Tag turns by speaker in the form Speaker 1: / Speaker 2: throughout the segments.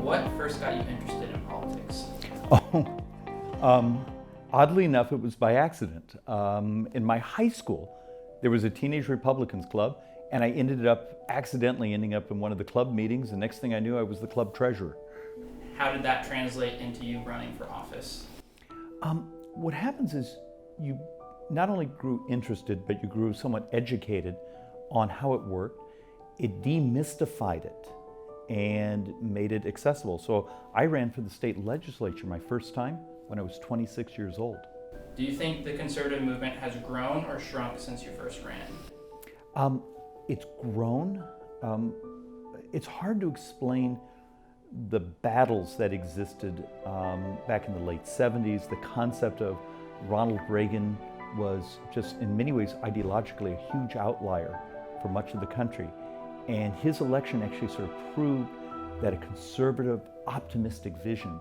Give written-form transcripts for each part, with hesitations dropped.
Speaker 1: What first got you interested in politics?
Speaker 2: Oh, oddly enough, it was by accident. In my high school, there was a Teenage Republicans club, and I ended up accidentally ending up in one of the club meetings. The next thing I knew, I was the club treasurer.
Speaker 1: How did that translate into you running for office?
Speaker 2: What happens is you not only grew interested, but you grew somewhat educated on how it worked. It demystified it and made it accessible. So I ran for the state legislature my first time when I was 26 years old.
Speaker 1: Do you think the conservative movement has grown or shrunk since you first ran?
Speaker 2: It's grown. It's hard to explain the battles that existed back in the late 70s. The concept of Ronald Reagan was just in many ways ideologically a huge outlier for much of the country. And his election actually sort of proved that a conservative, optimistic vision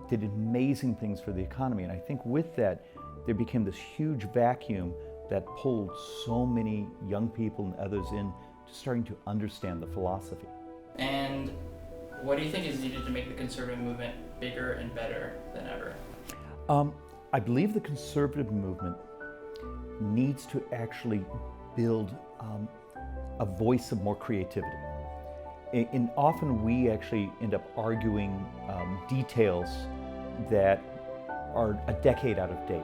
Speaker 2: did amazing things for the economy. And I think with that, there became this huge vacuum that pulled so many young people and others in to starting to understand the philosophy.
Speaker 1: And what do you think is needed to make the conservative movement bigger and better than ever?
Speaker 2: I believe the conservative movement needs to actually build a voice of more creativity. And often we actually end up arguing details that are a decade out of date.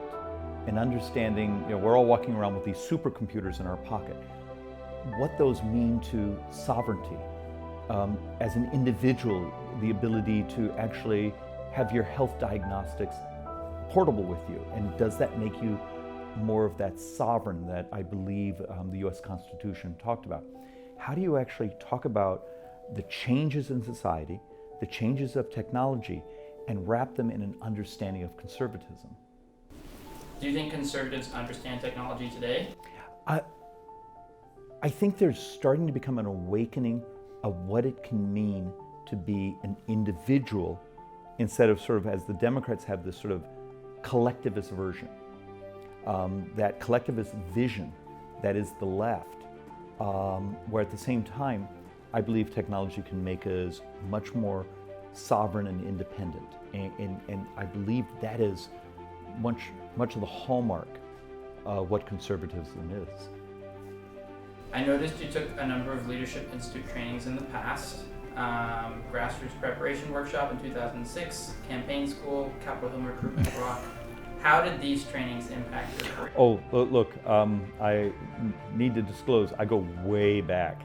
Speaker 2: And understanding, we're all walking around with these supercomputers in our pocket. What those mean to sovereignty, as an individual, the ability to actually have your health diagnostics portable with you, and does that make you more of that sovereign that I believe the US Constitution talked about? How do you actually talk about the changes in society, the changes of technology, and wrap them in an understanding of conservatism?
Speaker 1: Do you think conservatives understand technology today?
Speaker 2: I think there's starting to become an awakening of what it can mean to be an individual instead of sort of, as the Democrats have this sort of collectivist version, that collectivist vision that is the left, where at the same time, I believe technology can make us much more sovereign and independent. And I believe that is much of the hallmark of what conservatism is.
Speaker 1: I noticed you took a number of Leadership Institute trainings in the past, grassroots preparation workshop in 2006, campaign school, Capitol Hill recruitment block. How did these trainings impact your career?
Speaker 2: Oh, look, I need to disclose, I go way back.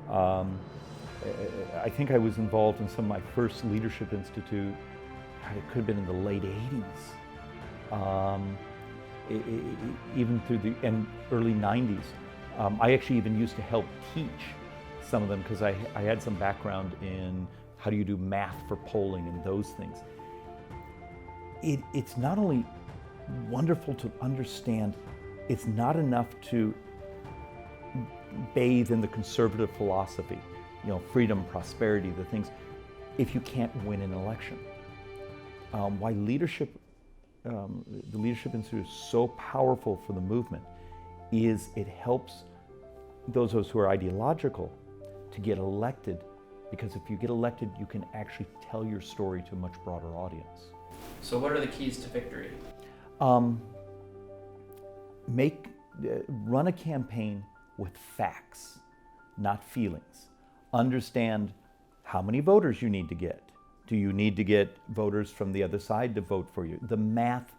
Speaker 2: I think I was involved in some of my first Leadership Institute, it could have been in the late 80s, even through the early 90s. I actually even used to help teach some of them because I had some background in how do you do math for polling and those things. It's not only wonderful to understand, it's not enough to bathe in the conservative philosophy, freedom, prosperity, the things, if you can't win an election. Why the Leadership Institute is so powerful for the movement is it helps those of us who are ideological to get elected, because if you get elected, you can actually tell your story to a much broader audience.
Speaker 1: So what are the keys to victory?
Speaker 2: Run a campaign with facts, not feelings. Understand how many voters you need to get. Do you need to get voters from the other side to vote for you? The math,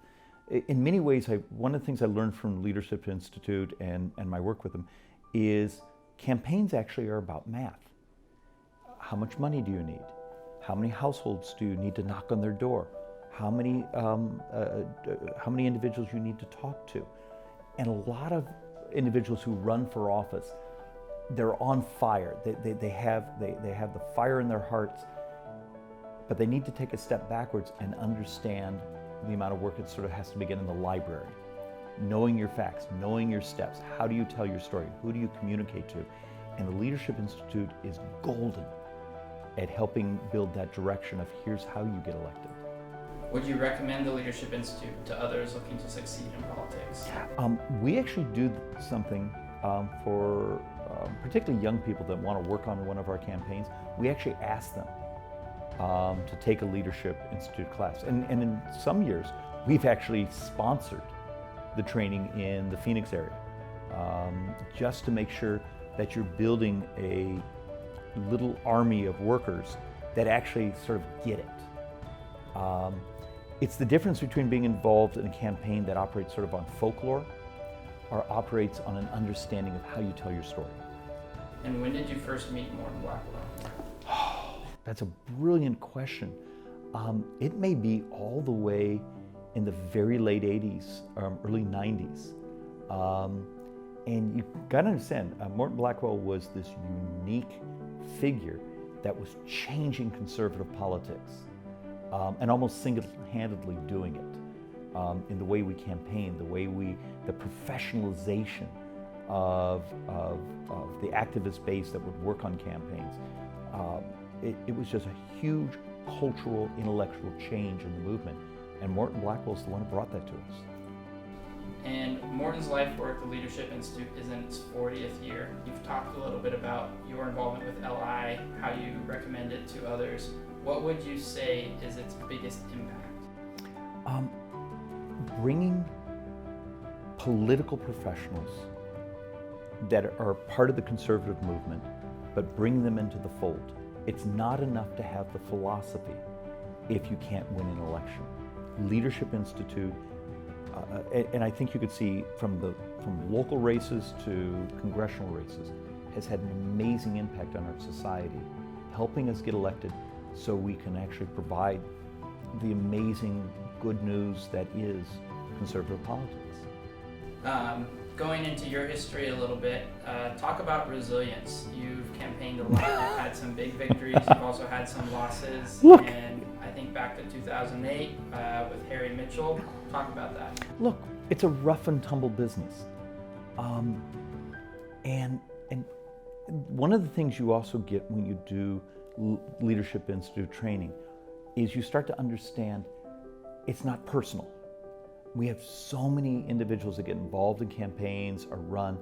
Speaker 2: in many ways, one of the things I learned from Leadership Institute and my work with them is campaigns actually are about math. How much money do you need? How many households do you need to knock on their door? How many individuals you need to talk to? And a lot of individuals who run for office, they're on fire. They have the fire in their hearts, but they need to take a step backwards and understand the amount of work that sort of has to begin in the library. Knowing your facts, knowing your steps. How do you tell your story? Who do you communicate to? And the Leadership Institute is golden at helping build that direction of here's how you get elected.
Speaker 1: Would you recommend the Leadership Institute to others looking to succeed in politics?
Speaker 2: We actually do something for particularly young people that want to work on one of our campaigns. We actually ask them to take a Leadership Institute class. And in some years, we've actually sponsored the training in the Phoenix area, just to make sure that you're building a little army of workers that actually sort of get it. It's the difference between being involved in a campaign that operates sort of on folklore or operates on an understanding of how you tell your story.
Speaker 1: And when did you first meet Morton Blackwell?
Speaker 2: That's a brilliant question. It may be all the way in the very late 80s, early 90s. And you gotta understand, Morton Blackwell was this unique figure that was changing conservative politics, and almost single-handedly doing it in the way we campaigned, the professionalization of the activist base that would work on campaigns. It was just a huge cultural, intellectual change in the movement, and Morton Blackwell's the one who brought that to us.
Speaker 1: And Morton's life work, the Leadership Institute, is in its 40th year. You've talked a little bit about your involvement with LI, how you recommend it to others. What would you say is its biggest impact?
Speaker 2: Bringing political professionals that are part of the conservative movement, but bring them into the fold. It's not enough to have the philosophy if you can't win an election. Leadership Institute, and I think you could see from local races to congressional races, has had an amazing impact on our society, helping us get elected so we can actually provide the amazing good news that is conservative politics.
Speaker 1: Going into your history a little bit, talk about resilience. You've campaigned a lot, you've had some big victories, you've also had some losses.
Speaker 2: Look.
Speaker 1: And I think back to 2008 with Harry Mitchell. Talk about that.
Speaker 2: Look, it's a rough and tumble business. And one of the things you also get when you do Leadership Institute training is you start to understand it's not personal. We have so many individuals that get involved in campaigns or run,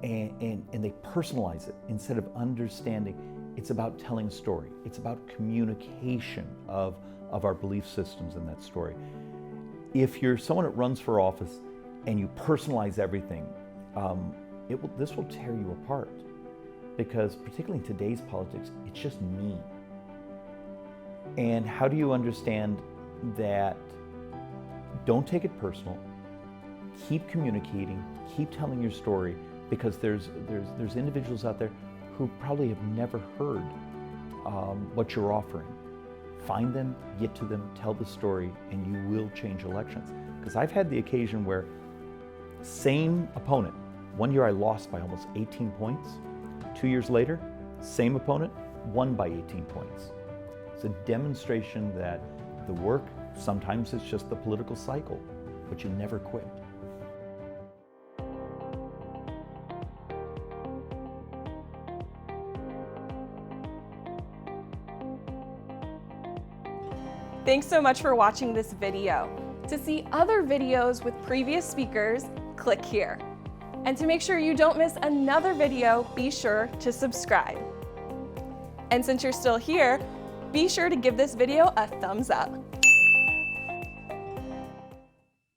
Speaker 2: and they personalize it instead of understanding. It's about telling a story. It's about communication of our belief systems in that story. If you're someone that runs for office and you personalize everything, this will tear you apart, because particularly in today's politics, it's just mean. And how do you understand that? Don't take it personal. Keep communicating. Keep telling your story, because there's individuals out there who probably have never heard what you're offering. Find them, get to them, tell the story, and you will change elections. Because I've had the occasion where same opponent, one year I lost by almost 18 points. 2 years later, same opponent, won by 18 points. It's a demonstration that the work, sometimes it's just the political cycle, but you never quit.
Speaker 3: Thanks so much for watching this video. To see other videos with previous speakers, click here. And to make sure you don't miss another video, be sure to subscribe. And since you're still here, be sure to give this video a thumbs up.